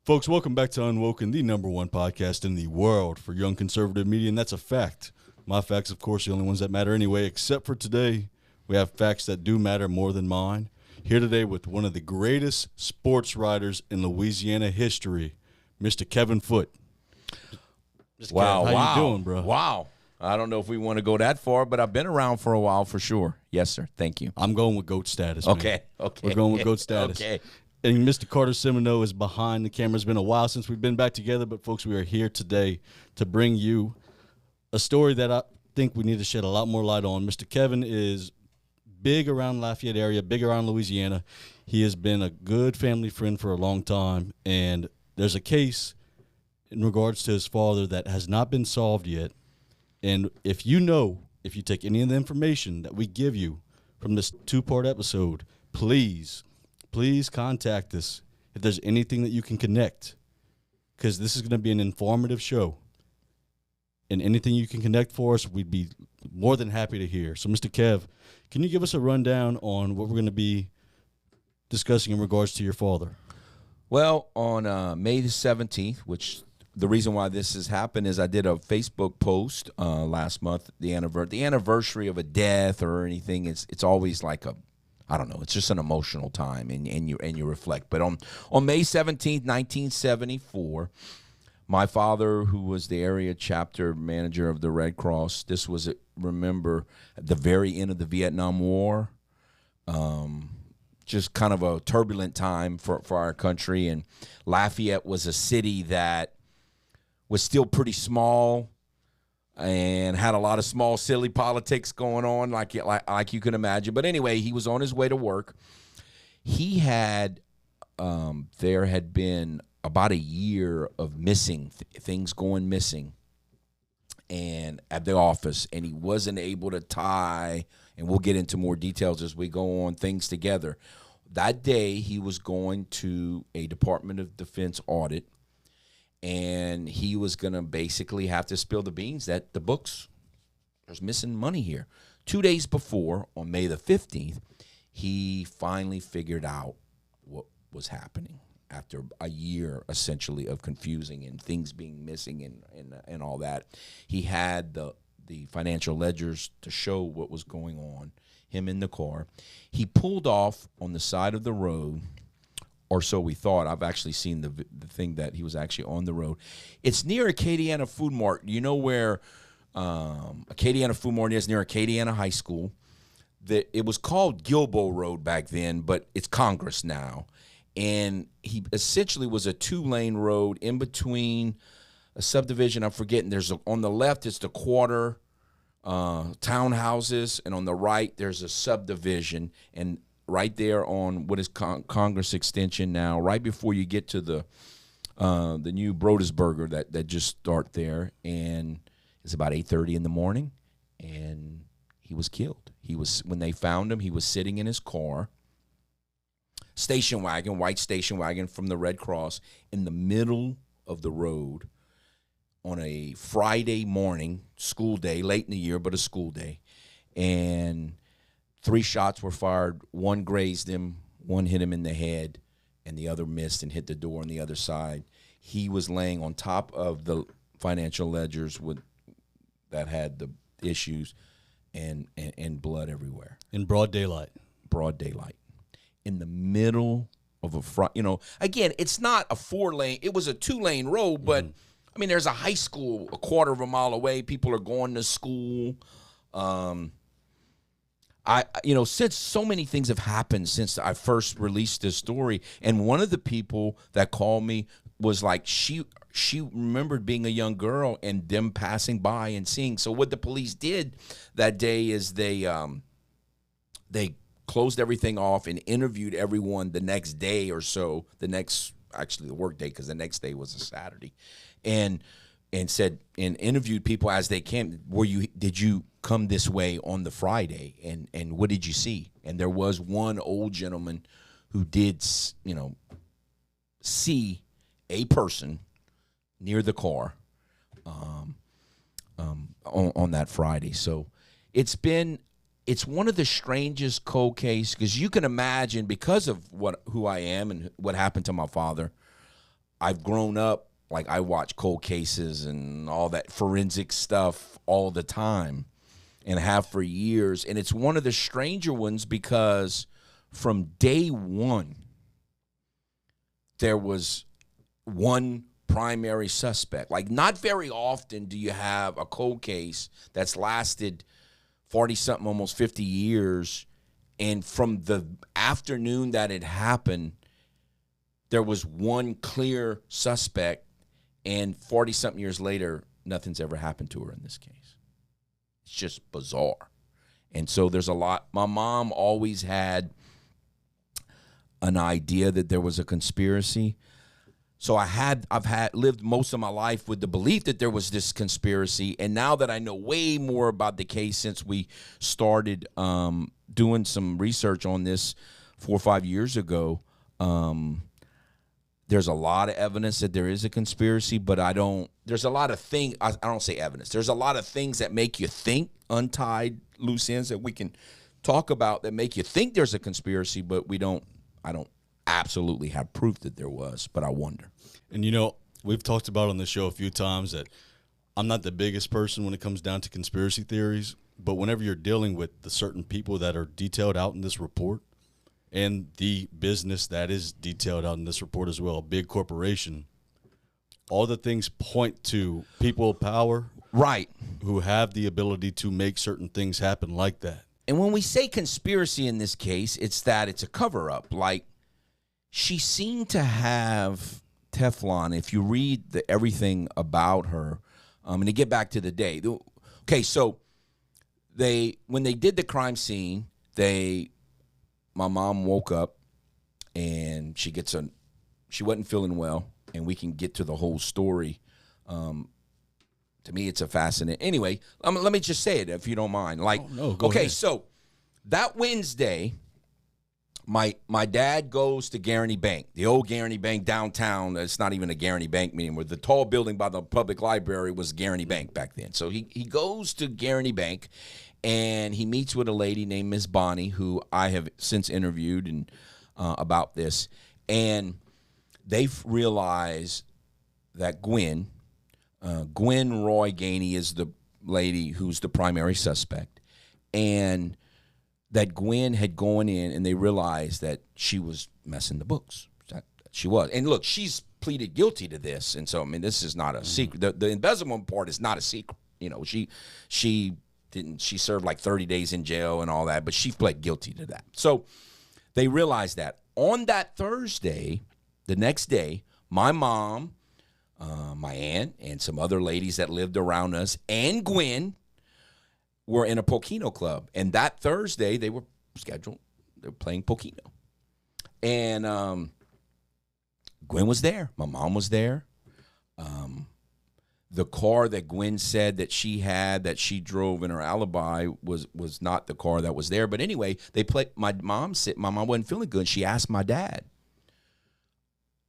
Folks, welcome back to UnWoKeN, the #1 podcast in the world for young conservative media, and that's a fact. My facts, of course, the only ones that matter anyway, except for today. We have facts that do matter more than mine. Here today with one of the greatest sports writers in Louisiana history, Mr. Kevin Foote. Mr. Wow, Kev, how you doing, bro? Wow. I don't know if we want to go that far, but I've been around for a while for sure. Yes, sir. Thank you. I'm going with GOAT status, man. Okay. We're going with GOAT status. Okay. And Mr. Carter Semino is behind the camera. It's been a while since we've been back together, but folks, we are here today to bring you a story that I think we need to shed a lot more light on. Mr. Kevin is big around Lafayette area, big around Louisiana. He has been a good family friend for a long time, and there's a case in regards to his father that has not been solved yet. And if you take any of the information that we give you from this 2-part episode, please contact us if there's anything that you can connect, because this is going to be an informative show. And anything you can connect for us, we'd be more than happy to hear. So, Mr. Kev, can you give us a rundown on what we're going to be discussing in regards to your father? Well, on May the 17th, which the reason why this has happened is I did a Facebook post last month, the anniversary of a death or anything. It's always like I don't know. It's just an emotional time, and you reflect. But on May 17th, 1974, my father, who was the area chapter manager of the Red Cross, this was, remember, at the very end of the Vietnam War, just kind of a turbulent time for our country. And Lafayette was a city that was still pretty small and had a lot of small, silly politics going on, like you can imagine. But anyway, he was on his way to work. He had, there had been about a year of missing, things going missing, and at the office, and he wasn't able to tie, and we'll get into more details as we go on, things together. That day, he was going to a Department of Defense audit, and he was going to basically have to spill the beans that the books, there's missing money here. 2 days before, on May the 15th, he finally figured out what was happening after a year, essentially, of confusing and things being missing and all that. He had the financial ledgers to show what was going on, him in the car. He pulled off on the side of the road, or so we thought. I've actually seen the thing that he was actually on the road. It's near Acadiana Food Mart. You know where Acadiana Food Mart is, near Acadiana High School. It was called Gilbo Road back then, but it's Congress now. And he essentially was a 2-lane road in between a subdivision. I'm forgetting. On the left, it's the quarter townhouses, and on the right, there's a subdivision. And right there on what is Congress Extension now, right before you get to the new Brodesburger that just start there, and it's about 8:30 in the morning, and he was killed. When they found him, he was sitting in his car, white station wagon from the Red Cross, in the middle of the road on a Friday morning, school day, late in the year, but a school day, and 3 shots were fired. 1 grazed him, 1 hit him in the head, and the other missed and hit the door on the other side. He was laying on top of the financial ledgers that had the issues, and blood everywhere. In broad daylight. Broad daylight. In the middle of a front, again, it's not a 4-lane. It was a 2-lane road, but, I mean, there's a high school a quarter of a mile away. People are going to school. Since so many things have happened since I first released this story, and one of the people that called me was like, she remembered being a young girl and them passing by and seeing. So what the police did that day is they closed everything off and interviewed everyone the next day or so, the work day, because the next day was a Saturday, and interviewed people as they came. Did you come this way on the Friday, and what did you see? And there was one old gentleman who did, see a person near the car on that Friday. So it's one of the strangest cold cases, because you can imagine, because of who I am and what happened to my father, I've grown up, like I watch cold cases and all that forensic stuff all the time and have for years. And it's one of the stranger ones because from day one, there was one primary suspect. Like, not very often do you have a cold case that's lasted 40-something, almost 50 years, and from the afternoon that it happened, there was one clear suspect, and 40-something years later, nothing's ever happened to her in this case. It's just bizarre. And so there's a lot. My mom always had an idea that there was a conspiracy. So I've lived most of my life with the belief that there was this conspiracy, and now that I know way more about the case since we started doing some research on this 4 or 5 years ago, there's a lot of evidence that there is a conspiracy, but there's a lot of things, I don't say evidence, there's a lot of things that make you think, untied loose ends that we can talk about that make you think there's a conspiracy, but I don't absolutely have proof that there was, but I wonder. And, you know, we've talked about on the show a few times that I'm not the biggest person when it comes down to conspiracy theories, but whenever you're dealing with the certain people that are detailed out in this report and the business that is detailed out in this report as well, a big corporation, all the things point to people of power, right, who have the ability to make certain things happen like that. And when we say conspiracy in this case, it's that it's a cover-up. Like, she seemed to have Teflon. If you read everything about her, and to get back to the day. Okay, so when they did the crime scene, my mom woke up and she wasn't feeling well, and we can get to the whole story. To me, it's a fascinating. Anyway, let me just say it if you don't mind. Like, Go ahead. So that Wednesday, my dad goes to Guaranty Bank, the old Guaranty Bank downtown. It's not even a Guaranty Bank anymore. The tall building by the public library was Guaranty Bank back then. So he goes to Guaranty Bank, and he meets with a lady named Miss Bonnie, who I have since interviewed and about this. And they've realized that Gwen Roy Gainey is the lady who's the primary suspect, and that Gwen had gone in, and they realized that she was messing the books. She was. And look, she's pleaded guilty to this, and so, I mean, this is not a secret. The embezzlement part is not a secret. You know, she served like 30 days in jail and all that, but she pled guilty to that. So they realized that. On that Thursday, the next day, my mom, my aunt, and some other ladies that lived around us, and Gwen were in a Pokino club. And that Thursday, they were scheduled. They were playing Pokino. And Gwen was there. My mom was there. The car that Gwen said that she drove in her alibi was not the car that was there. But anyway, they played. My mom wasn't feeling good. She asked my dad,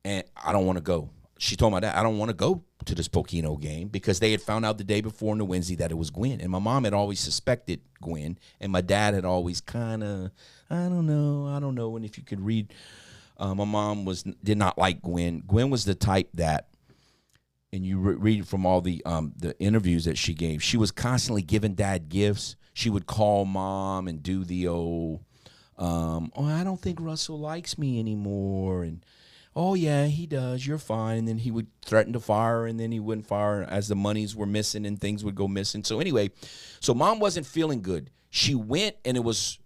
and I don't want to go. She told my dad, I don't want to go to this Pokino game, because they had found out the day before on the Wednesday that it was Gwen. And my mom had always suspected Gwen, and my dad had always kind of, I don't know. And if you could read, my mom did not like Gwen. Gwen was the type that, and you read from all the interviews that she gave, she was constantly giving dad gifts. She would call mom and do the old, I don't think Russell likes me anymore, and oh, yeah, he does. You're fine. And then he would threaten to fire, and then he wouldn't fire as the monies were missing and things would go missing. So anyway, mom wasn't feeling good. She went, and it was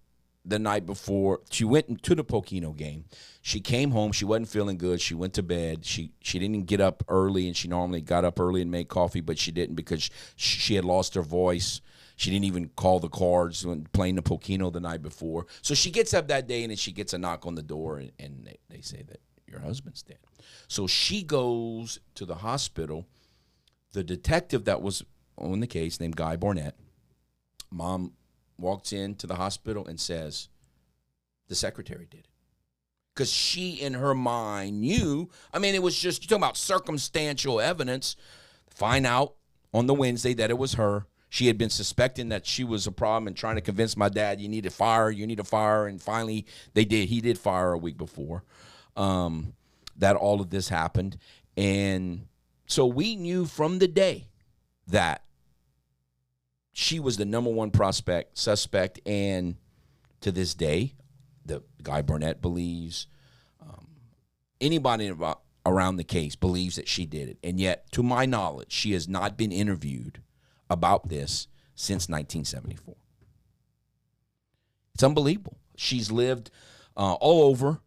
the night before. She went to the Pokino game. She came home. She wasn't feeling good. She went to bed. She didn't get up early, and she normally got up early and made coffee, but she didn't because she had lost her voice. She didn't even call the cards when playing the Pokino the night before. So she gets up that day, and then she gets a knock on the door, and they say that your husband's dead. So she goes to the hospital. The detective that was on the case, named Guy Barnett, mom walks into the hospital and says, the secretary did it. Because she, in her mind, knew. I mean, it was just, you're talking about circumstantial evidence. Find out on the Wednesday that it was her. She had been suspecting that she was a problem and trying to convince my dad, you need to fire. And finally, they did. He did fire a week before. That all of this happened. And so we knew from the day that she was the number one suspect, and to this day, the Guy Burnett believes, anybody around the case believes that she did it. And yet, to my knowledge, she has not been interviewed about this since 1974. It's unbelievable. She's lived all over.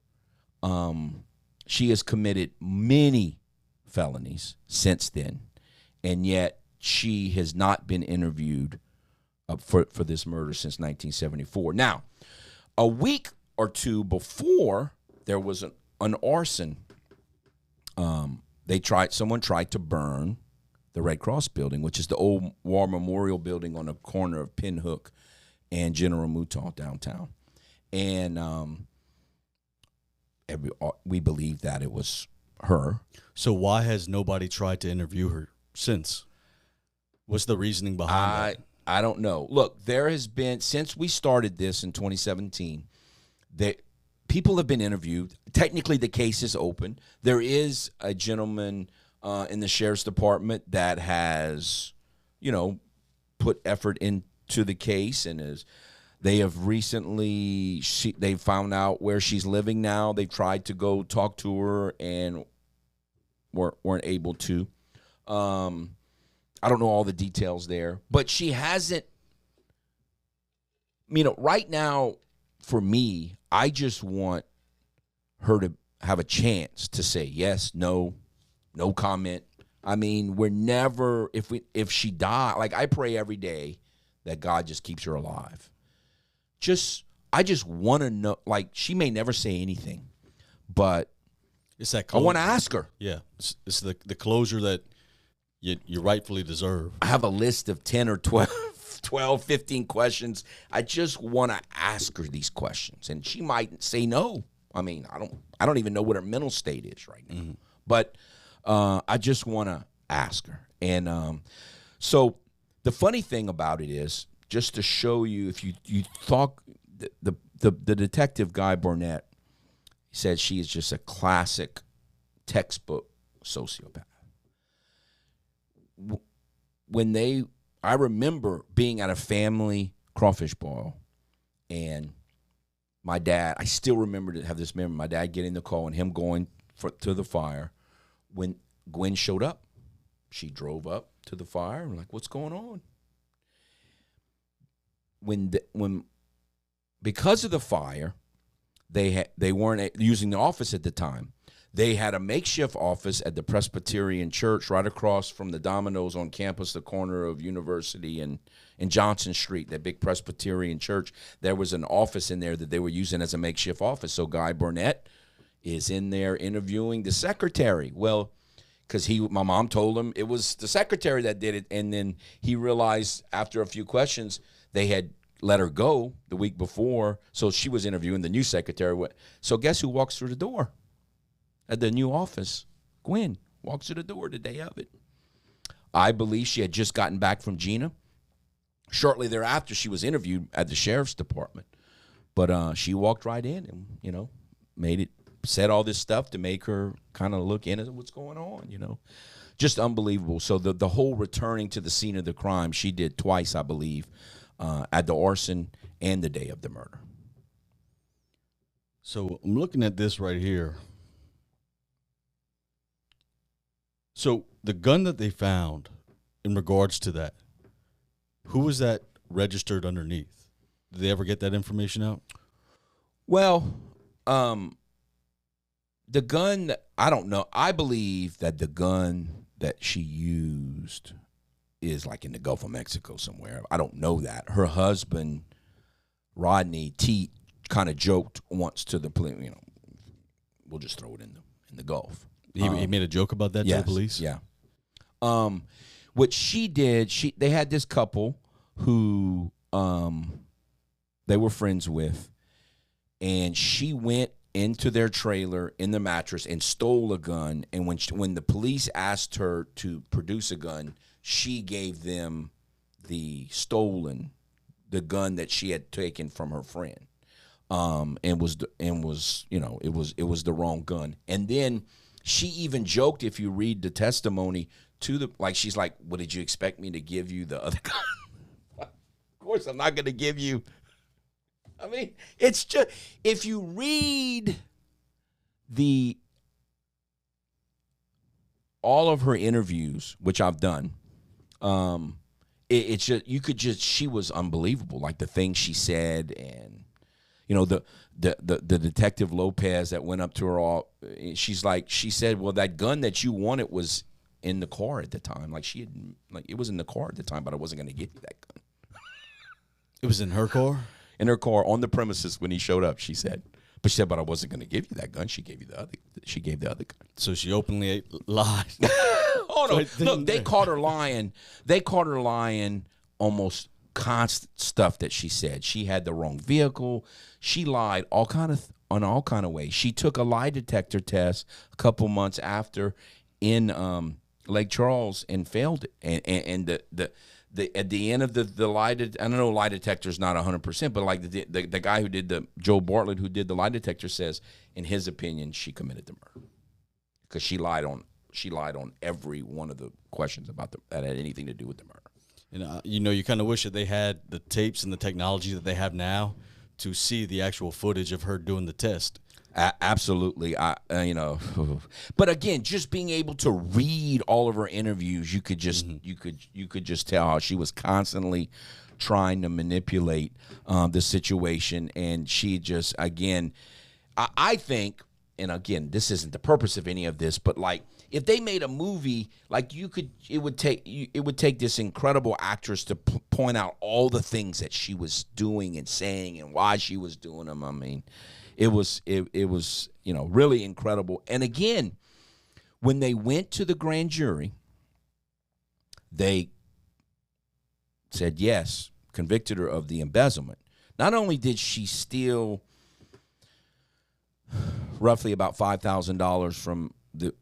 She has committed many felonies since then, and yet she has not been interviewed for this murder since 1974. Now, a week or two before, there was an arson. Someone tried to burn the Red Cross building, which is the old War Memorial building on the corner of Pinhook and General Mouton downtown. And we believe that it was her. So why has nobody tried to interview her since? What's the reasoning behind that? I don't know. Look, there has been, since we started this in 2017, that people have been interviewed. Technically, the case is open. There is a gentleman in the sheriff's department that has, put effort into the case, and they have recently, they found out where she's living now. They've tried to go talk to her and weren't able to. I don't know all the details there, but she hasn't, right now, for me, I just want her to have a chance to say yes, no comment. I mean, we're never, if she died, like I pray every day that God just keeps her alive. I just want to know, like, she may never say anything, but it's that I want to ask her. Yeah, it's the closure that you rightfully deserve. I have a list of 10 or 12, 15 questions. I just want to ask her these questions, and she might say no. I mean, I don't even know what her mental state is right now. Mm-hmm. But I just want to ask her. And so the funny thing about it is, just to show you, if you thought the detective Guy Burnett said she is just a classic textbook sociopath. I remember being at a family crawfish boil, and my dad, I still remember to have this memory, my dad getting the call and him going to the fire. When Gwen showed up, she drove up to the fire. I'm like, what's going on? Because of the fire, they weren't using the office at the time. They had a makeshift office at the Presbyterian Church right across from the Domino's on campus, the corner of University and Johnson Street, that big Presbyterian church. There was an office in there that they were using as a makeshift office. So Guy Burnett is in there interviewing the secretary. Well, because my mom told him it was the secretary that did it, and then he realized after a few questions they had let her go the week before, so she was interviewing the new secretary. So guess who walks through the door at the new office? Gwen walks through the door the day of it. I believe she had just gotten back from Gina. Shortly thereafter, she was interviewed at the sheriff's department. But she walked right in and, said all this stuff to make her kind of look in at what's going on, Just unbelievable. So the whole returning to the scene of the crime, she did twice, I believe, at the arson and the day of the murder. So I'm looking at this right here. So the gun that they found, in regards to that, who was that registered underneath? Did they ever get that information out? Well, the gun, I don't know. I believe that the gun that she used is like in the Gulf of Mexico somewhere. I don't know that. Her husband, Rodney T, kind of joked once to the police, we'll just throw it in the Gulf. He made a joke about that to the police? Yeah. What she did, they had this couple who they were friends with, and she went into their trailer in the mattress and stole a gun. And when the police asked her to produce a gun, she gave them the gun that she had taken from her friend, and was it was the wrong gun. And then She even joked, if you read the testimony to the, like, she's like, "What did you expect me to give you the other gun?" Of course, I'm not going to give you. I mean, it's just, if you read all of her interviews, which I've done, it's just, she was unbelievable. Like the things she said, and the detective Lopez that went up to her, all, she said, "Well, that gun that you wanted was in the car at the time. Like it was in the car at the time, but I wasn't going to give you that gun." It was in her car? In her car on the premises when he showed up, she said. But she said, "But I wasn't going to give you that gun. She gave the other gun." So she openly lied. Oh, no. Look, they caught her lying. They caught her lying almost constant stuff that she said. She had the wrong vehicle. She lied all kind of ways. She took a lie detector test a couple months after in Lake Charles and failed it. And at the end of the lie, I don't know, lie detector is not 100%, but like the guy who did Joe Bartlett, who did the lie detector, says, in his opinion, she committed the murder because she lied on every one of the questions about that had anything to do with the murder. And you kind of wish that they had the tapes and the technology that they have now to see the actual footage of her doing the test. Absolutely. But again, just being able to read all of her interviews, you could just you could just tell how she was constantly trying to manipulate the situation. And she just, again, I think, and again, this isn't the purpose of any of this, but like, if they made a movie, like, it would take this incredible actress to point out all the things that she was doing and saying and why she was doing them. I mean, it was really incredible. And again, when they went to the grand jury, they said yes, convicted her of the embezzlement. Not only did she steal roughly about $5,000 from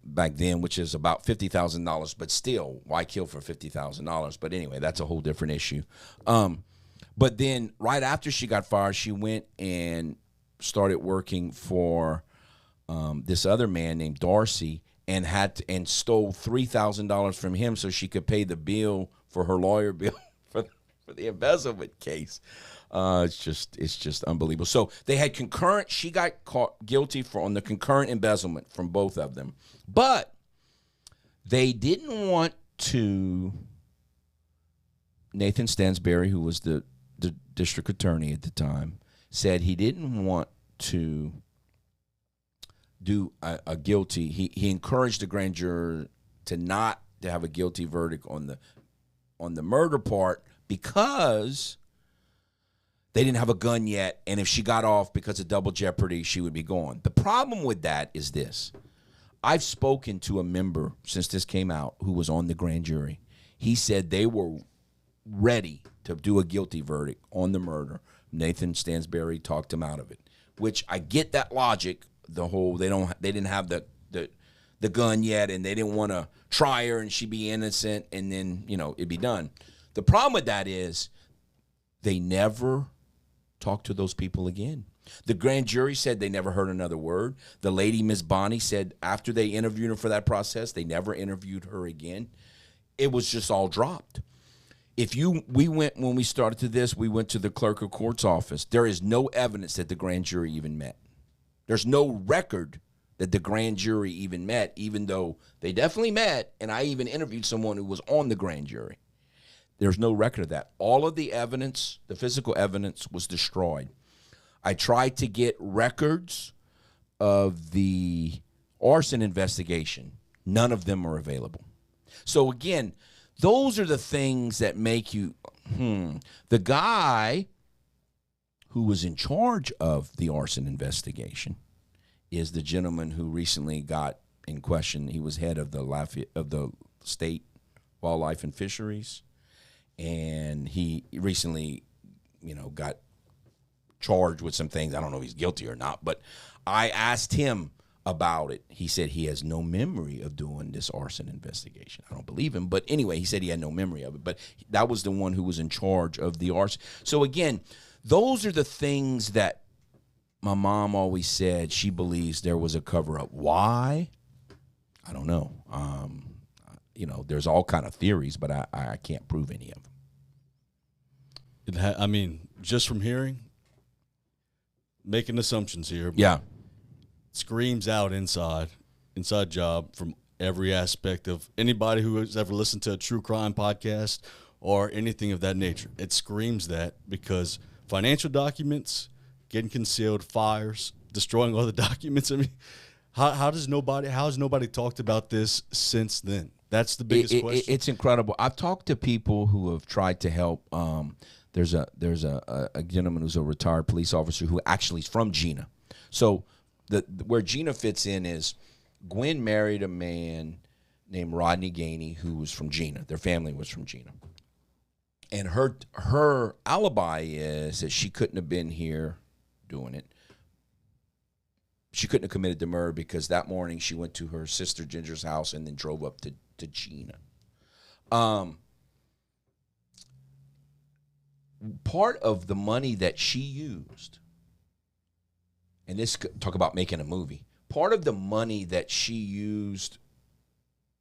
back then, which is about $50,000, but still, why kill for $50,000? But anyway, that's a whole different issue. But then right after she got fired, she went and started working for this other man named Darcy, and stole $3,000 from him so she could pay the bill for her lawyer bill for the embezzlement case. It's just unbelievable. So they had concurrent. She got caught guilty on the concurrent embezzlement from both of them, but they didn't want to. Nathan Stansberry, who was the district attorney at the time, said he didn't want to do a guilty. He encouraged the grand juror to have a guilty verdict on the murder part because they didn't have a gun yet, and if she got off because of double jeopardy, she would be gone. The problem with that is this. I've spoken to a member since this came out who was on the grand jury. He said they were ready to do a guilty verdict on the murder. Nathan Stansberry talked him out of it, which I get that logic. The whole they didn't have the gun yet, and they didn't want to try her and she'd be innocent, and then it'd be done. The problem with that is they never talked to those people again. The grand jury said they never heard another word. The lady, Miss Bonnie, said after they interviewed her for that process, they never interviewed her again. It was just all dropped. When we started to this, we went to the clerk of court's office. There is no evidence that the grand jury even met. There's no record that the grand jury even met, even though they definitely met, and I even interviewed someone who was on the grand jury. There's no record of that. All of the evidence, the physical evidence, was destroyed. I tried to get records of the arson investigation. None of them are available. So again, those are the things that make you, The guy who was in charge of the arson investigation is the gentleman who recently got in question. He was head of the state wildlife and fisheries. And he recently, got charged with some things. I don't know if he's guilty or not, but I asked him about it. He said he has no memory of doing this arson investigation. I don't believe him, but anyway, he said he had no memory of it. But that was the one who was in charge of the arson. So again, those are the things that my mom always said she believes there was a cover-up. Why? I don't know. There's all kind of theories, but I can't prove any of them. I mean, just from hearing, making assumptions here. Yeah. Screams out inside job from every aspect of anybody who has ever listened to a true crime podcast or anything of that nature. It screams that because financial documents getting concealed, fires, destroying all the documents. I mean, how has nobody talked about this since then? That's the biggest question. It's incredible. I've talked to people who have tried to help. There's a gentleman who's a retired police officer who actually is from Gina. So where Gina fits in is Gwen married a man named Rodney Gainey who was from Gina. Their family was from Gina. And her alibi is that she couldn't have been here doing it. She couldn't have committed the murder because that morning she went to her sister Ginger's house and then drove up to Gina. Part of the money that she used, and this talk about making a movie, part of the money that she used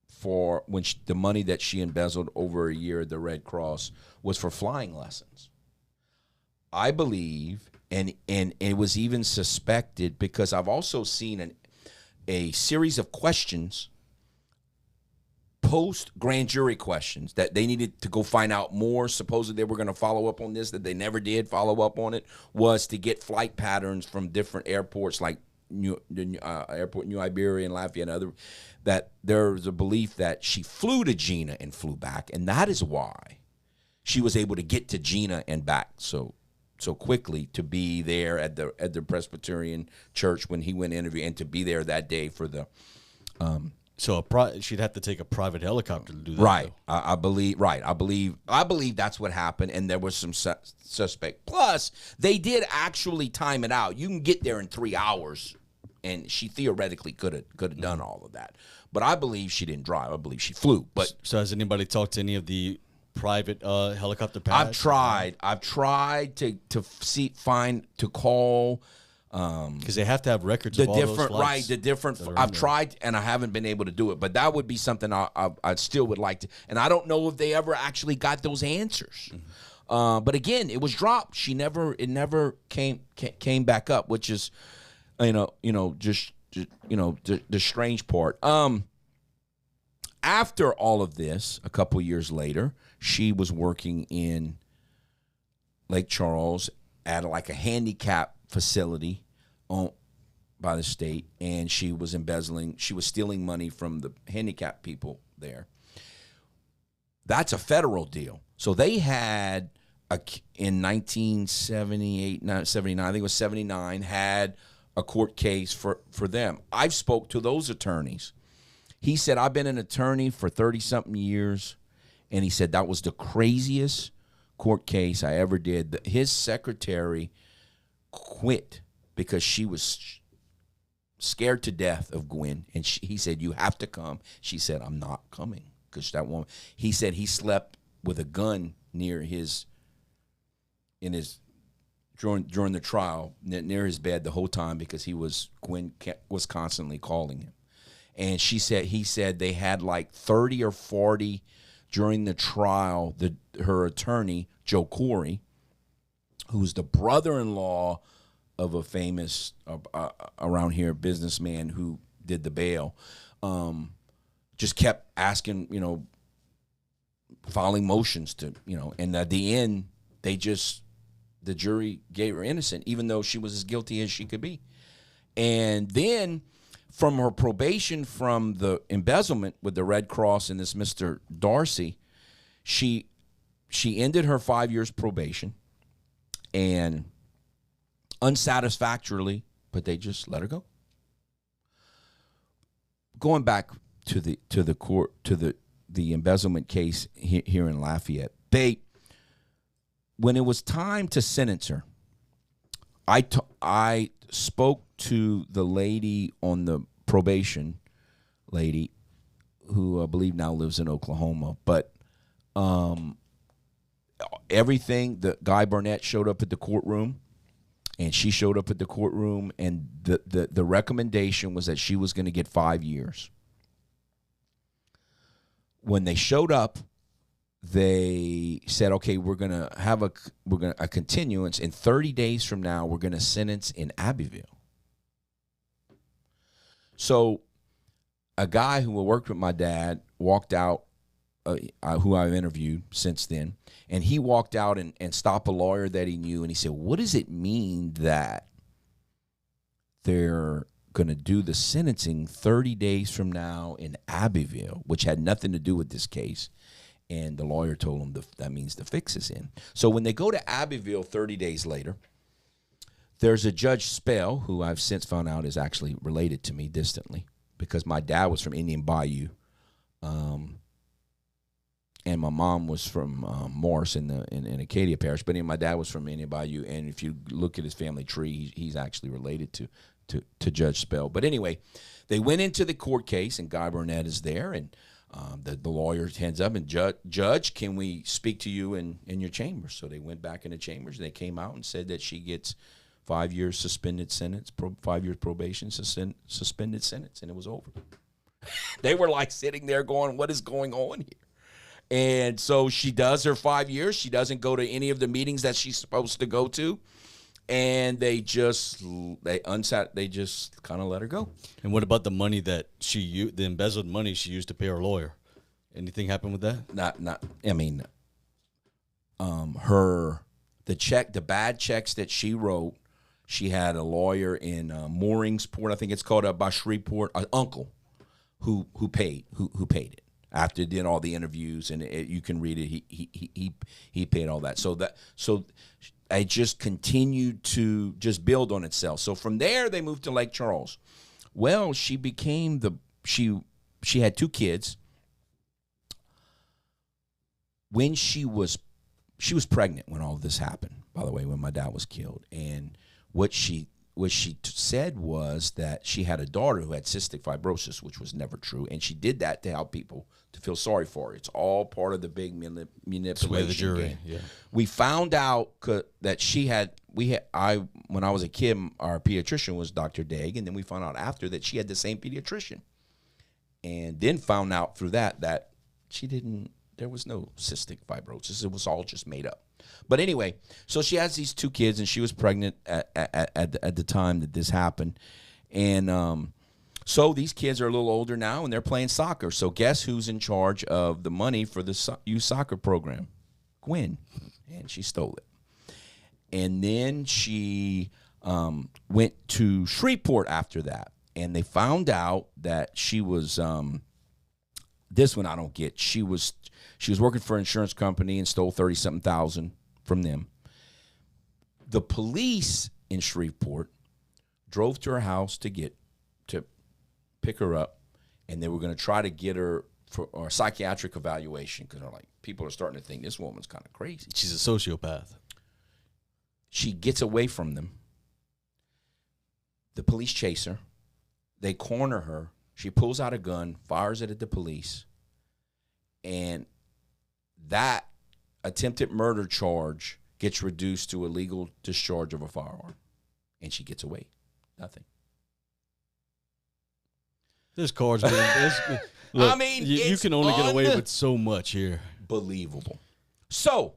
for the money that she embezzled over a year at the Red Cross was for flying lessons. I believe, and it was even suspected because I've also seen a series of questions, post grand jury questions that they needed to go find out more. Supposedly they were going to follow up on this, that they never did follow up on it, was to get flight patterns from different airports like airport New Iberia and Lafayette and other, that there's a belief that she flew to Gina and flew back, and that is why she was able to get to Gina and back so quickly, to be there at the Presbyterian church when he went to interview, and to be there that day for the So she'd have to take a private helicopter to do that. Right. I believe that's what happened, and there was some suspect. Plus, they did actually time it out. You can get there in 3 hours, and she theoretically could have done all of that. But I believe she didn't drive. I believe she flew. But so has anybody talked to any of the private helicopter pads? I've tried to call. Because they have to have records of all those flights. I've tried, and I haven't been able to do it. But that would be something I still would like to. And I don't know if they ever actually got those answers. Mm-hmm. But again, it was dropped. It never came back up, which is, just the strange part. After all of this, a couple years later, she was working in Lake Charles at a handicap facility owned by the state, and she was embezzling. She was stealing money from the handicapped people there. That's a federal deal. So they had, in 1978, 79, I think it was 79, had a court case for them. I've spoke to those attorneys. He said, I've been an attorney for 30-something years, and he said that was the craziest court case I ever did. His secretary quit because she was scared to death of Gwen, and he said, you have to come. She said, I'm not coming, because that woman, he said he slept with a gun during the trial, near his bed the whole time, because Gwen was constantly calling him. And he said they had 30 or 40 during the trial. Her attorney, Joe Corey, who's the brother-in-law of a famous around here businessman who did the bail, just kept asking, filing motions to, and at the end, the jury gave her innocent, even though she was as guilty as she could be. And then from her probation from the embezzlement with the Red Cross and this Mr. Darcy, she ended her 5 years probation, and unsatisfactorily, but they just let her go. Going back to the court, to the embezzlement case here in Lafayette, when it was time to sentence her, I spoke to the lady on the probation lady, who I believe now lives in Oklahoma, but everything, the Guy Burnett showed up at the courtroom, and she showed up at the courtroom, and the recommendation was that she was going to get 5 years. When they showed up, they said, okay, we're going to have a continuance. In 30 days from now, we're going to sentence in Abbeville. So a guy who worked with my dad walked out, who I've interviewed since then, and he walked out and stopped a lawyer that he knew, and he said, what does it mean that they're going to do the sentencing 30 days from now in Abbeville, which had nothing to do with this case? And the lawyer told him that means the fix is in. So when they go to Abbeville 30 days later, there's a Judge Spell, who I've since found out is actually related to me distantly, because my dad was from Indian Bayou, and my mom was from Morris in Acadia Parish. But my dad was from Indian Bayou, and if you look at his family tree, he's actually related to Judge Spell. But anyway, they went into the court case, and Guy Burnett is there, and the lawyer hands up and Judge, can we speak to you in your chambers? So they went back in the chambers, and they came out and said that she gets 5 years suspended sentence, 5 years probation, suspended sentence, and it was over. They were like sitting there going, what is going on here? And so she does her 5 years. She doesn't go to any of the meetings that she's supposed to go to. And they just kind of let her go. And what about the money that the embezzled money she used to pay her lawyer? Anything happen with that? The bad checks that she wrote, she had a lawyer in Mooringsport, I think it's called, by Shreveport, an uncle who paid it after did all the interviews, and you can read it. He paid all that. So I just continued to just build on itself. So from there, they moved to Lake Charles. Well, she became she had 2 kids. When she was pregnant when all of this happened, by the way, when my dad was killed. And what she said was that she had a daughter who had cystic fibrosis, which was never true. And she did that to help people to feel sorry for her. It's all part of the big manipulation game. Yeah. We found out that when I was a kid, our pediatrician was Dr. Degg, and then we found out after that she had the same pediatrician. And then found out through that there was no cystic fibrosis. It was all just made up. But anyway, so she has these 2 kids, and she was pregnant at the time that this happened. And so these kids are a little older now, and they're playing soccer. So guess who's in charge of the money for the youth soccer program? Gwen. And she stole it. And then she went to Shreveport after that, and they found out that she was this one I don't get. She was working for an insurance company and stole 30-something thousand from them. The police in Shreveport drove to her house to pick her up, and they were going to try to get her for a psychiatric evaluation, because they're like, people are starting to think this woman's kind of crazy. She's a sociopath. She gets away from them. The police chase her. They corner her. She pulls out a gun, fires it at the police, and that attempted murder charge gets reduced to illegal discharge of a firearm, and she gets away. Nothing. There's cards. Look, I mean, you can only get away with so much here. Believable. So,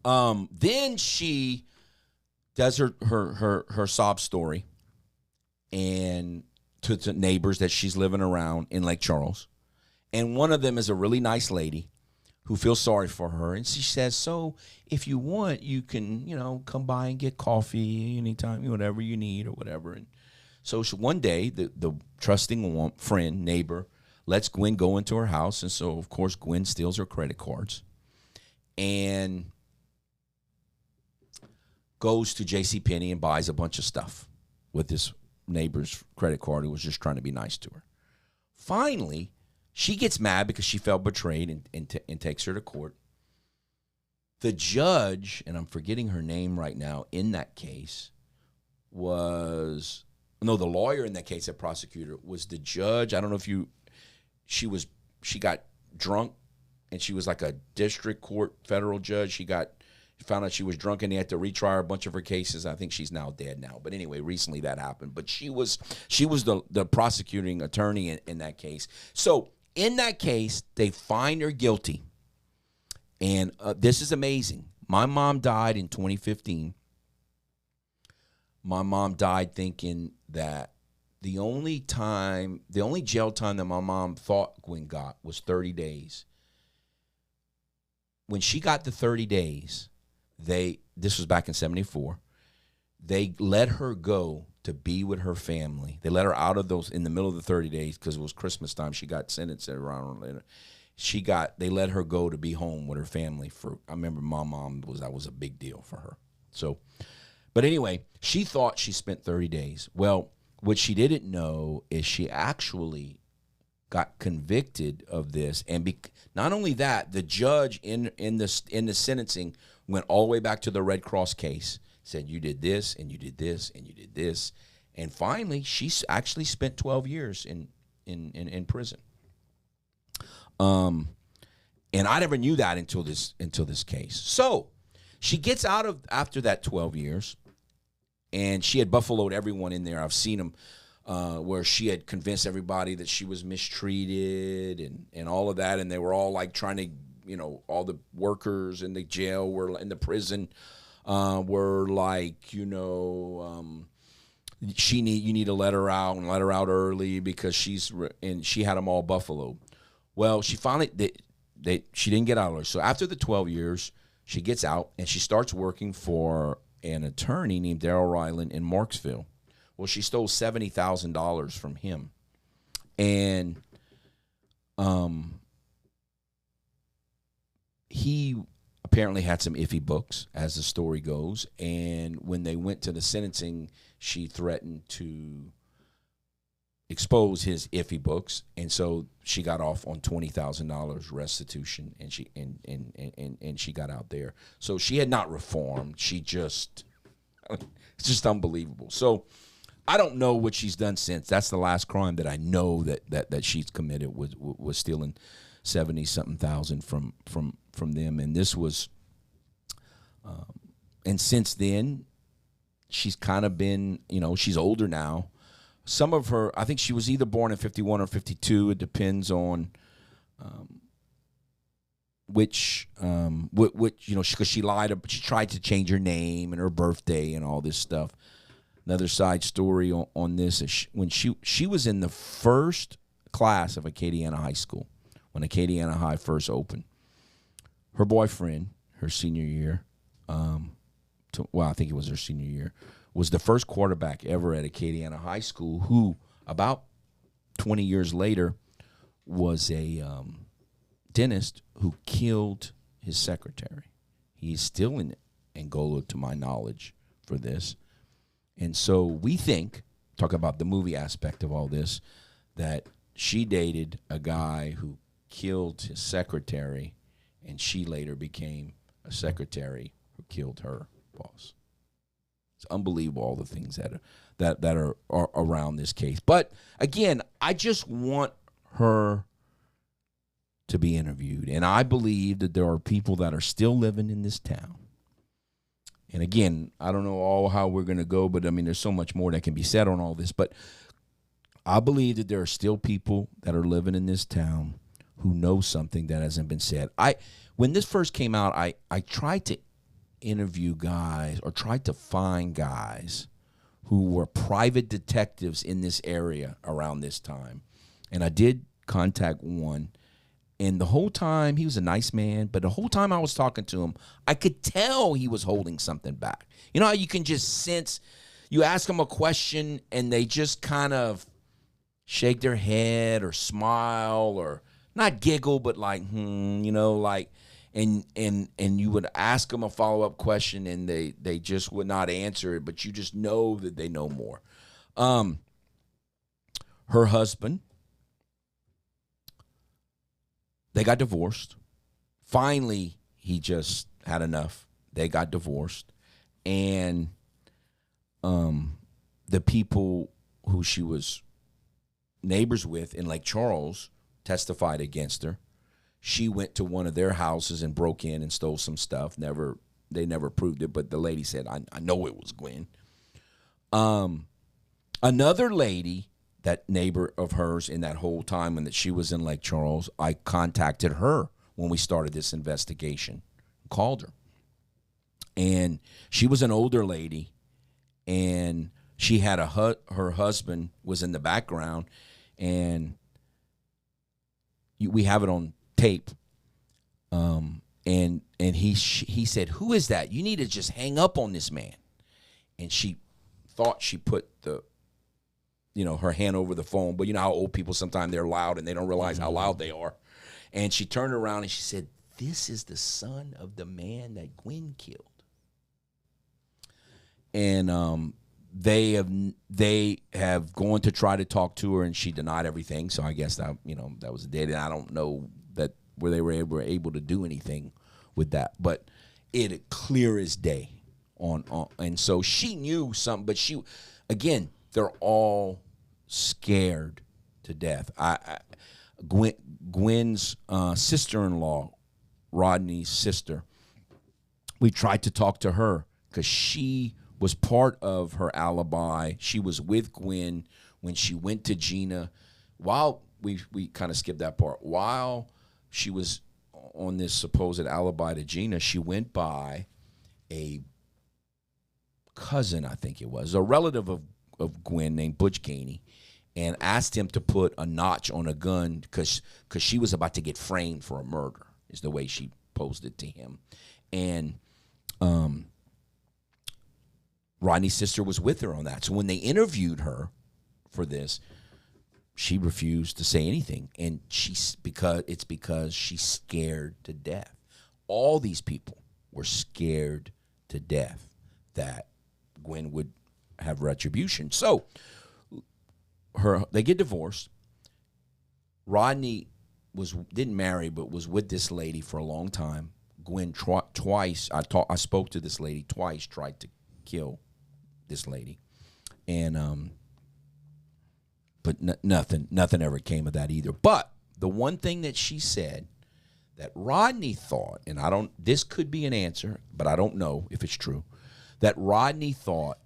then she does her sob story, and to neighbors that she's living around in Lake Charles, and one of them is a really nice lady who feels sorry for her, and she says, so if you want, you can, come by and get coffee anytime, whatever you need or whatever. And so one day, the trusting friend, neighbor, lets Gwen go into her house, and so, of course, Gwen steals her credit cards and goes to JCPenney and buys a bunch of stuff with this neighbor's credit card who was just trying to be nice to her. Finally, she gets mad because she felt betrayed and takes her to court. The judge, and I'm forgetting her name right now, in that case the lawyer in that case, that prosecutor, was the judge. I don't know if she got drunk, and she was like a district court federal judge. She found out she was drunk, and they had to retry a bunch of her cases. I think she's now dead now. But anyway, recently that happened. But she was the prosecuting attorney in that case. So in that case, they find her guilty. And this is amazing. My mom died in 2015. My mom died thinking that the only jail time that my mom thought Gwen got was 30 days. When she got the 30 days, this was back in 74, they let her go to be with her family. They let her out of those in the middle of the 30 days because it was Christmas time. She got sentenced around later. They let her go to be home with her family I remember my mom that was a big deal for her. So, but anyway, she thought she spent 30 days. Well, what she didn't know is she actually got convicted of this, and not only that, the judge in the sentencing went all the way back to the Red Cross case, said you did this and you did this and you did this, and finally she actually spent 12 years in prison. And I never knew that until this case. So she gets out of after that 12 years. And she had buffaloed everyone in there. I've seen them where she had convinced everybody that she was mistreated and all of that. And they were all like trying to, all the workers in the jail were in the prison were like, you need to let her out and let her out early because she had them all buffaloed. Well, she finally, she didn't get out early. So after the 12 years, she gets out and she starts working for an attorney named Darrell Ryland in Marksville. Well, she stole $70,000 from him. And he apparently had some iffy books, as the story goes. And when they went to the sentencing, she threatened to expose his iffy books, and so she got off on $20,000 restitution, and she got out there. So she had not reformed. It's just unbelievable. So I don't know what she's done since. That's the last crime that I know that she's committed was stealing 70-something thousand from them, and this was, and since then she's kind of been, she's older now. Some of her, I think she was either born in 51 or 52. It depends on which, because she lied. She tried to change her name and her birthday and all this stuff. Another side story on this is when she was in the first class of Acadiana High School, when Acadiana High first opened. Her boyfriend, her senior year, I think it was her senior year, was the first quarterback ever at Acadiana High School, who about 20 years later was a dentist who killed his secretary. He's still in Angola, to my knowledge, for this. And so we think, talk about the movie aspect of all this, that she dated a guy who killed his secretary, and she later became a secretary who killed her boss. It's unbelievable, all the things that are around this case. But again, I just want her to be interviewed, and I believe that there are people that are still living in this town. And again, I don't know how we're going to go, but I mean, there's so much more that can be said on all this. But I believe that there are still people that are living in this town who know something that hasn't been said. When this first came out, I tried to interview guys or tried to find guys who were private detectives in this area around this time. And I did contact one, and the whole time he was a nice man, but the whole time I was talking to him, I could tell he was holding something back. You know how you can just sense, you ask them a question and they just kind of shake their head or smile or not giggle, but like, like, and you would ask them a follow-up question and they just would not answer it, but you just know that they know more. Her husband, they got divorced. Finally, he just had enough. They got divorced. And the people who she was neighbors with in Lake Charles testified against her. She went to one of their houses and broke in and stole some stuff. They never proved it, but the lady said, I know it was Gwen. Another lady that neighbor of hers in that whole time when that she was in Lake Charles, I contacted her when we started this investigation, called her. And she was an older lady, and she had her husband was in the background, and we have it on tape. And he said, "Who is that? You need to just hang up on this man." And she thought she put her hand over the phone, but you know how old people sometimes they're loud and they don't realize how loud they are. And she turned around and she said, "This is the son of the man that Gwen killed." And they have gone to try to talk to her, and she denied everything. So I guess that was a dead end. I don't know where they were able to do anything with that, but it clear as day on. And so she knew something, but they're all scared to death. Gwen's sister-in-law, Rodney's sister, we tried to talk to her because she was part of her alibi. She was with Gwen when she went to Gina. While we kind of skipped that part. While she was on this supposed alibi to Gina, she went by a cousin, I think it was, a relative of Gwen named Butch Ganey, and asked him to put a notch on a gun because she was about to get framed for a murder, is the way she posed it to him. And Rodney's sister was with her on that. So when they interviewed her for this, she refused to say anything, and because she's scared to death. All these people were scared to death that Gwen would have retribution. So they get divorced. Rodney didn't marry, but was with this lady for a long time. Gwen twice. I spoke to this lady twice. Tried to kill this lady, and but nothing ever came of that either. But the one thing that she said that Rodney thought, and this could be an answer, but I don't know if it's true, that Rodney thought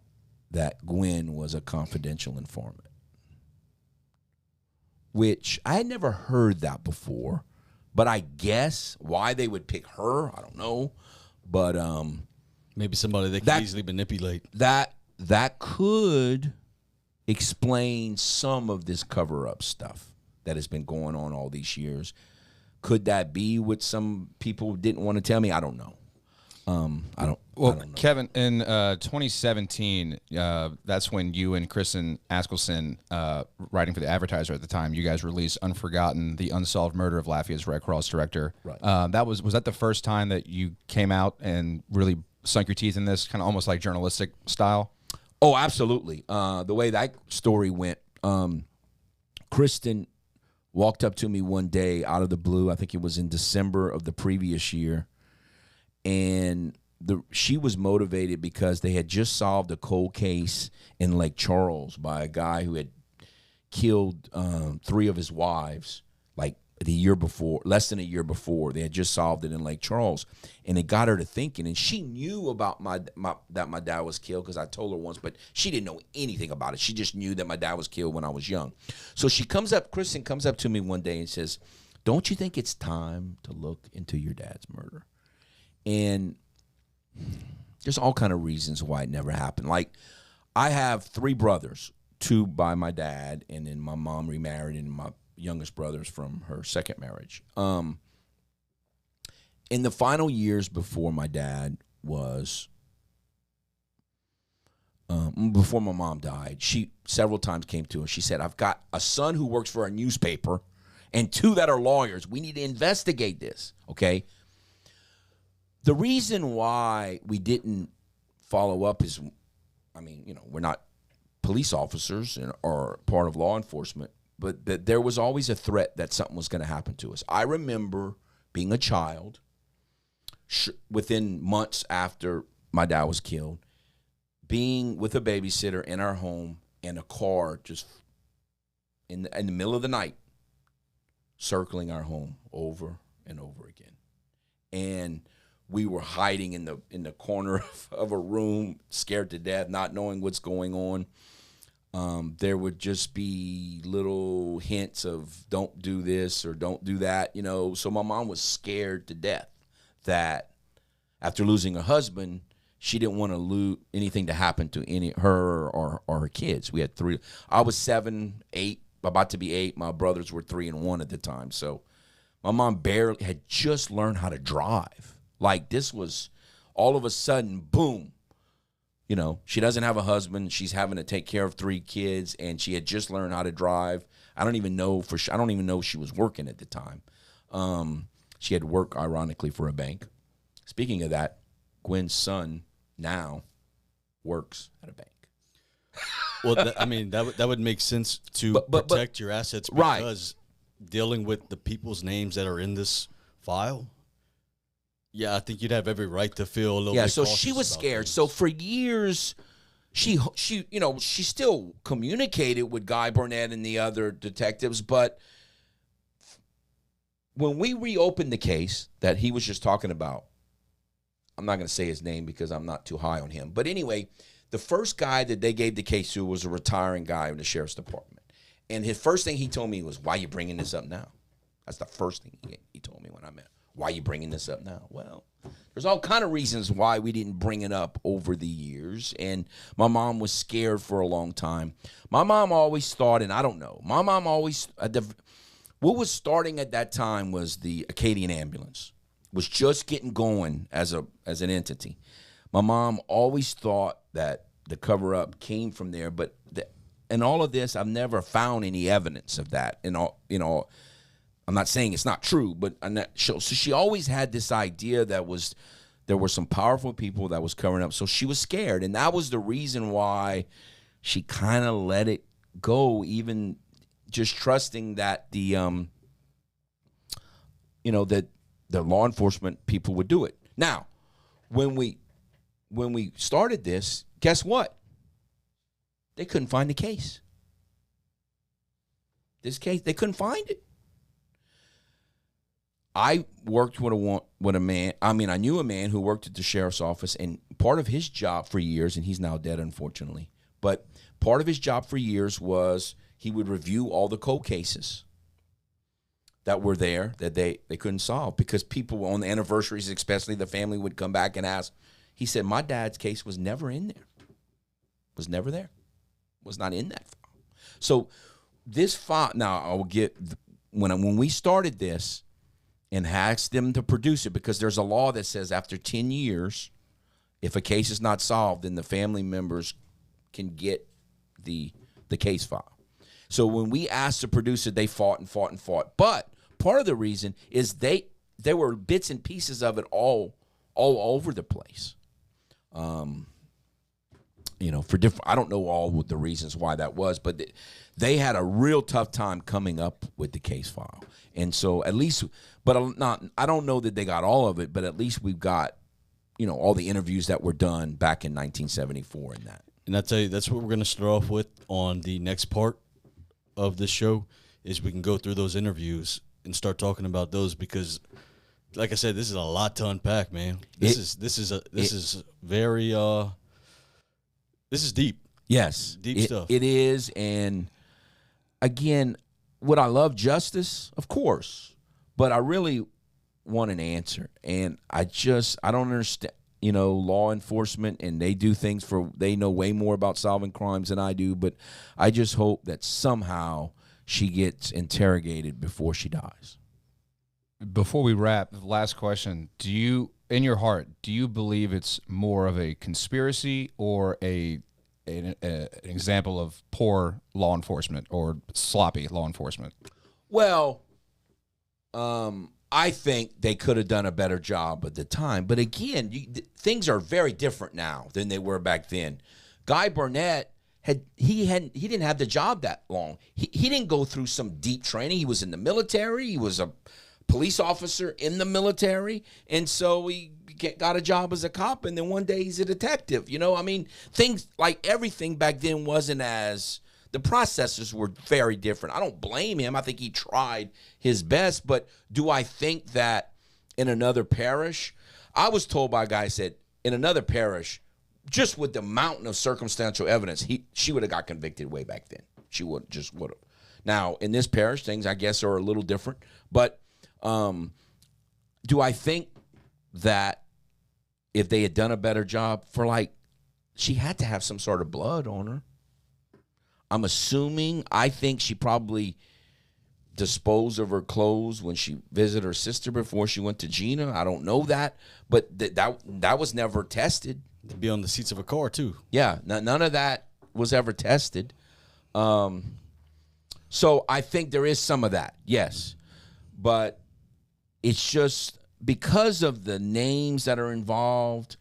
that Gwen was a confidential informant, which I had never heard that before. But I guess why they would pick her, I don't know. But maybe somebody they could easily manipulate. That could explain some of this cover-up stuff that has been going on all these years. Could that be what some people didn't want to tell me? I don't know. I don't know. Kevin, in 2017, that's when you and Kristen Askelson, writing for the Advertiser at the time, you guys released Unforgotten, the unsolved murder of Lafayette's Red Cross director. Right. Was that the first time that you came out and really sunk your teeth in this, kind of almost like journalistic style? Oh, absolutely. The way that story went, Kristen walked up to me one day out of the blue. I think it was in December of the previous year. And she was motivated because they had just solved a cold case in Lake Charles by a guy who had killed 3 of his wives, like the year before, less than a year before. They had just solved it in Lake Charles, and it got her to thinking. And she knew about that my dad was killed because I told her once, but she didn't know anything about it. She just knew that my dad was killed when I was young. So Kristen comes up to me one day and says, "Don't you think it's time to look into your dad's murder?" And there's all kind of reasons why it never happened. Like, I have 3 brothers, 2 by my dad, and then my mom remarried, and my youngest brother's from her second marriage. In the final years before my dad was, before my mom died, she several times came to us. She said, "I've got a son who works for a newspaper and 2 that are lawyers. We need to investigate this," okay? The reason why we didn't follow up is, we're not police officers or part of law enforcement, but that there was always a threat that something was going to happen to us. I remember being a child, within months after my dad was killed, being with a babysitter in our home and a car just in the middle of the night circling our home over and over again. And we were hiding in the corner of a room, scared to death, not knowing what's going on. there would just be little hints of don't do this or don't do that, you know. So my mom was scared to death that after losing her husband, she didn't want to lose anything to happen to her or her kids. We had 3. I was 7, 8, about to be 8. My brothers were 3 and 1 at the time. So my mom barely had just learned how to drive. Like, this was all of a sudden, boom. You know, she doesn't have a husband. She's having to take care of 3 kids, and she had just learned how to drive. I don't even know she was working at the time. She had work, ironically, for a bank. Speaking of that, Gwen's son now works at a bank. Well, that would make sense to protect your assets because dealing with the people's names that are in this file. Yeah, I think you'd have every right to feel a little bit so cautious she was scared. things. So for years, she still communicated with Guy Burnett and the other detectives, but when we reopened the case that he was just talking about, I'm not going to say his name because I'm not too high on him. But anyway, the first guy that they gave the case to was a retiring guy in the sheriff's department. And his first thing he told me was, why are you bringing this up now? That's the first thing he told me when I met him. Why are you bringing this up now? Well, there's all kind of reasons why we didn't bring it up over the years. And my mom was scared for a long time. My mom always thought, and I don't know, my mom always, what was starting at that time was the Acadian ambulance. Was just getting going as an entity. My mom always thought that the cover-up came from there, but in all of this, I've never found any evidence of that. And all, you know, I'm not saying it's not true, but so she always had this idea that there were some powerful people that was covering up. So she was scared, and that was the reason why she kind of let it go, even just trusting that that the law enforcement people would do it. Now, when we started this, guess what? They couldn't find the case. This case, they couldn't find it. I worked with a man. I knew a man who worked at the sheriff's office, and part of his job for years, and he's now dead, unfortunately, but part of his job for years was he would review all the cold cases that were there that they couldn't solve because people on the anniversaries, especially the family, would come back and ask. He said, my dad's case was never in there. Was never there. Was not in that file. So this file, now I will get, when we started this and asked them to produce it, because there's a law that says after 10 years, if a case is not solved, then the family members can get the case file. So when we asked to produce it, they fought and fought and fought. But part of the reason is there were bits and pieces of it all over the place. For different, I don't know all the reasons why that was, but they had a real tough time coming up with the case file. And so at least, I don't know that they got all of it, but at least we've got, all the interviews that were done back in 1974 and that. And I tell you, that's what we're going to start off with on the next part of this show is we can go through those interviews and start talking about those because, like I said, this is a lot to unpack, man. This is deep. Yes, deep stuff. It is, and again, would I love justice? Of course, but I really want an answer, and I don't understand. Law enforcement, and they do things they know way more about solving crimes than I do, but I just hope that somehow she gets interrogated before she dies. Before we wrap, the last question, in your heart, do you believe it's more of a conspiracy or an example of poor law enforcement or sloppy law enforcement? Well, I think they could have done a better job at the time. But again, things are very different now than they were back then. Guy Burnett, he didn't have the job that long. He didn't go through some deep training. He was in the military. He was a police officer in the military. And so he got a job as a cop, and then one day he's a detective. Things like everything back then wasn't as... The processes were very different. I don't blame him. I think he tried his best. But do I think that in another parish? I was told by a guy, said, in another parish, just with the mountain of circumstantial evidence, she would have got convicted way back then. She would have. Now, in this parish, things, I guess, are a little different. But do I think that if they had done a better job she had to have some sort of blood on her. I think she probably disposed of her clothes when she visited her sister before she went to Gina. I don't know that, but that was never tested. To be on the seats of a car too. Yeah, none of that was ever tested. So I think there is some of that, yes. But it's just because of the names that are involved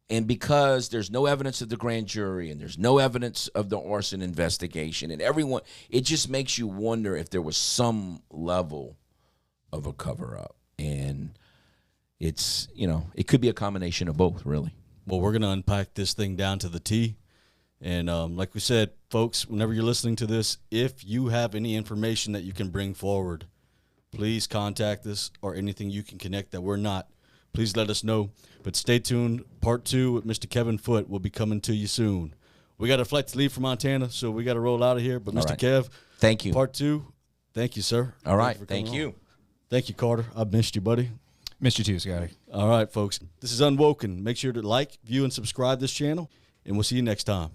and because there's no evidence of the grand jury and there's no evidence of the arson investigation and everyone, it just makes you wonder if there was some level of a cover-up. And it's, it could be a combination of both, really. Well, we're going to unpack this thing down to the T. And like we said, folks, whenever you're listening to this, if you have any information that you can bring forward, please contact us, or anything you can connect that we're not. Please let us know. But stay tuned. Part 2 with Mr. Kevin Foote will be coming to you soon. We got a flight to leave for Montana, so we got to roll out of here. But Mr. Kev, thank you. Part 2, thank you, sir. All right, thank you. Thank you, Carter. I missed you, buddy. Missed you too, Scotty. All right, folks. This is UnWoKeN. Make sure to like, view, and subscribe this channel, and we'll see you next time.